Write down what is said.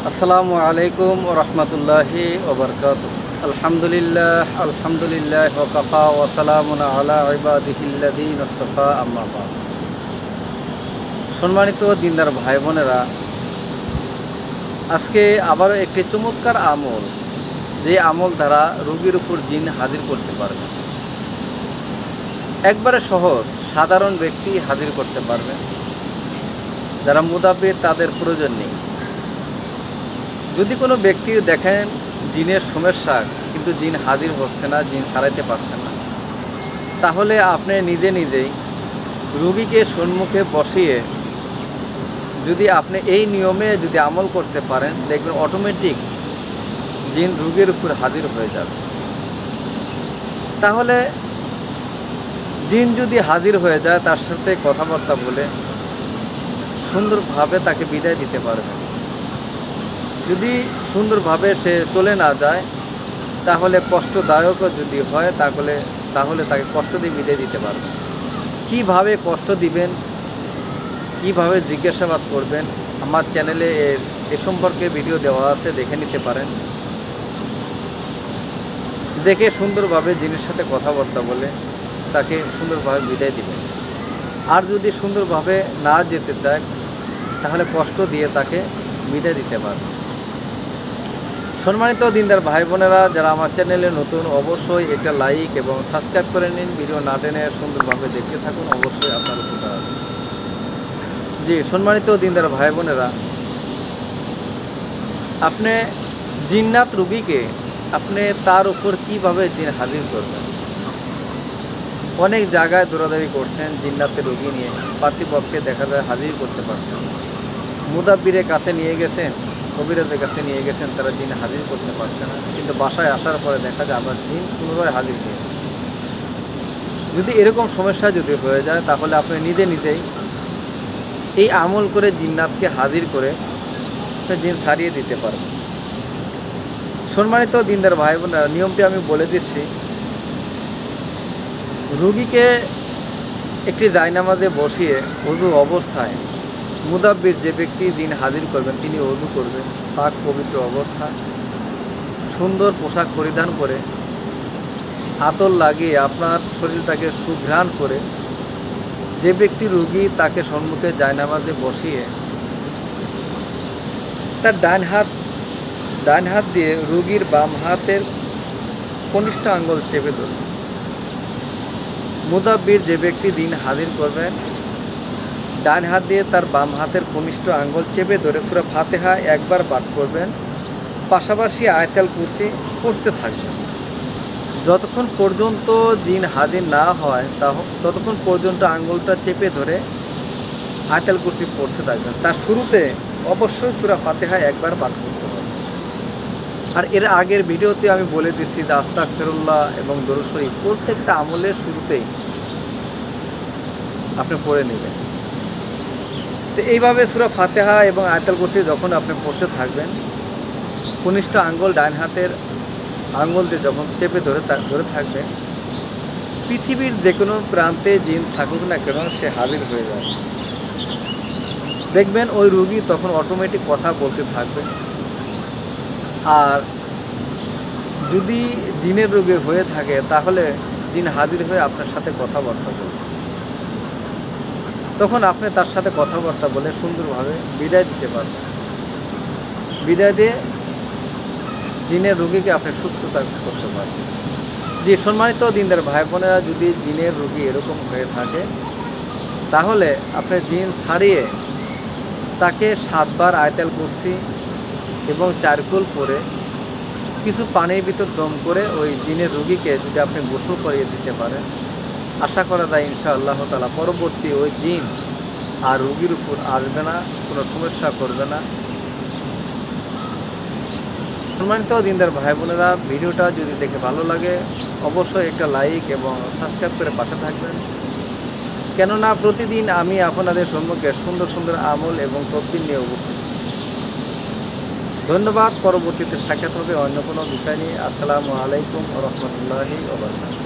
আসসালামু আলাইকুম ওয়া রাহমাতুল্লাহি ওয়া বারাকাতুহু। আলহামদুলিল্লাহ ওয়া কাফা ওয়া সালামুন আলা ইবাদিহিল্লাযীনা ইসতাফা, আম্মা বা'দ। সম্মানিত দিনদার ভাই বোনেরা, আজকে আবারও একটি চমৎকার আমল, যে আমল দ্বারা রোগীর উপর জিন হাজির করতে পারবে। একবারে সহজ, সাধারণ ব্যক্তি হাজির করতে পারবে। যারা মুদাব্বির তাদের প্রয়োজন নেই। যদি কোনো ব্যক্তি দেখেন জিনের সমস্যা, কিন্তু জিন হাজির হচ্ছে না, জিন ছাড়াইতে পারছে না, তাহলে আপনি নিজে নিজেই রোগীকে সম্মুখে বসিয়ে যদি আপনি এই নিয়মে যদি আমল করতে পারেন, দেখবেন অটোমেটিক জিন রোগীর উপর হাজির হয়ে যাবে। তাহলে জিন যদি হাজির হয়ে যায়, তার সাথে কথাবার্তা বলে সুন্দরভাবে তাকে বিদায় দিতে পারবে। যদি সুন্দরভাবে সে চলে না যায়, তাহলে কষ্টদায়কও যদি হয়, তাহলে তাকে কষ্ট দিয়ে বিদায় দিতে পারবে। কীভাবে কষ্ট দিবেন, কীভাবে জিজ্ঞাসাবাদ করবেন, আমার চ্যানেলে এ সম্পর্কে ভিডিও দেওয়া আছে, দেখে নিতে পারেন। দেখে সুন্দরভাবে জিনের সাথে কথাবার্তা বলে তাকে সুন্দরভাবে বিদায় দিবেন। আর যদি সুন্দরভাবে না যেতে চায়, তাহলে কষ্ট দিয়ে তাকে বিদায় দিতে পারবে। সম্মানিত দিনদার ভাই বোনেরা, যারা আমার চ্যানেলে নতুন, অবশ্যই একটা লাইক এবং সাবস্ক্রাইব করে নিন। ভিডিও না টেনে সুন্দরভাবে দেখতে থাকুন, অবশ্যই আপনার উপকার হবে। জি, সম্মানিত দিনদার ভাই বোনেরা, আপনি জিন্নাত রোগীকে আপনি তার উপর কীভাবে জিন হাজির করবেন। অনেক জায়গায় দৌড়াদৌড়ি করছেন জিন্নাতের রোগী নিয়ে, পার্থিপক্ষে দেখা যায় হাজির করতে পারছেন। মুদাব্বিরের কাছে নিয়ে গেছেন, কবিরাজের কাছে নিয়ে গেছেন, তারা জিন হাজির করতে পারছে না। কিন্তু বাসায় আসার পরে দেখা যায় আবার জিন পুনরায় হাজির হয়েছে। যদি এরকম সমস্যা যদি হয়ে যায়, তাহলে আপনি নিজে নিজেই এই আমল করে জিন্নাতকে হাজির করে জিন ছাড়িয়ে দিতে পারবেন। সম্মানিত দিনদার ভাই বোনেরা, নিয়মটি আমি বলে দিচ্ছি। রোগীকে একটি জায়নামাজে বসিয়ে ওযু অবস্থায়, মুদাব্বির যে ব্যক্তি জিন হাজির করবেন তিনি ওযু করবেন পাক পবিত্র অবস্থায়, সুন্দর পোশাক পরিধান করে, আতর লাগিয়ে আপনার শরীরটাকে সুঘ্রাণ করে, যে ব্যক্তি রোগী তাকে সম্মুখে জায়নামাজে বসিয়ে তার ডান হাত দিয়ে রোগীর বাম হাতের কনিষ্ঠ আঙ্গুল চেপে ধরবে। মুদাব্বির যে ব্যক্তি দিন হাজির করবেন, ডান হাত দিয়ে তার বাম হাতের কনিষ্ঠ আঙ্গুল চেপে ধরে সূরা ফাতিহা একবার পাঠ করবেন, পাশাপাশি আয়াতুল কুরসি পড়তে থাকবেন। যতক্ষণ পর্যন্ত জিন হাজির না হয়, ততক্ষণ পর্যন্ত আঙ্গুলটা চেপে ধরে আয়াতুল কুরসি পড়তে থাকবেন। তার শুরুতে অবশ্যই সূরা ফাতিহা একবার পাঠ করতে হবে। আর এর আগের ভিডিওতে আমি বলে দিচ্ছি যে আস্তাগফিরুল্লাহ এবং দরুদ শরীফ প্রত্যেকটা আমলের শুরুতেই আপনি পড়ে নেবেন। তো এইভাবে সূরা ফাতিহা এবং আয়াতুল কুরসি যখন আপনি পড়তে থাকবেন, কনিষ্ঠ আঙ্গুল ডান হাতের আঙ্গুল দিয়ে যখন চেপে ধরে থাকবেন, পৃথিবীর যে কোনো প্রান্তে জিন থাকুক না কেন, সে হাজির হয়ে যাবে। দেখবেন ওই রোগী তখন অটোমেটিক কথা বলতে থাকবে। আর যদি জিনের রোগে হয়ে থাকে, তাহলে জিন হাজির হয়ে আপনার সাথে কথাবার্তা বলবে। তখন আপনি তার সাথে কথাবার্তা বলে সুন্দরভাবে বিদায় দিতে পারবেন। বিদায় দিয়ে জিনের রোগীকে আপনি সুস্থতা করতে পারবেন। যে সম্মানিত দিনদার ভাই বোনেরা, যদি জিনের রোগী এরকম হয়ে থাকে, তাহলে আপনি জিন ছাড়িয়ে তাকে 7 বার আয়াতুল কুরসি এবং 4 কুল পরে কিছু পানির ভিতর দম করে ওই জিনের রোগীকে যদি আপনি গোসল করিয়ে দিতে পারেন, আশা করা যায় ইনশাআল্লাহ তাআলা পরবর্তী ওই জিন আর রোগীর উপর আসবে না, কোনো সমস্যা করবে না। সম্মানিত দিনদার ভাই বোনেরা, ভিডিওটা যদি দেখে ভালো লাগে, অবশ্যই একটা লাইক এবং সাবস্ক্রাইব করে পাশে থাকবেন। কেননা প্রতিদিন আমি আপনাদের সম্মুখে সুন্দর সুন্দর আমল এবং তদবির নিয়ে উপস্থিত। ধন্যবাদ। পরবর্তীতে সাক্ষাৎ হবে অন্য কোনো বিষয় নিয়ে। আসসালামু আলাইকুম ওয়া রাহমাতুল্লাহি ওয়া বারাকাতুহু।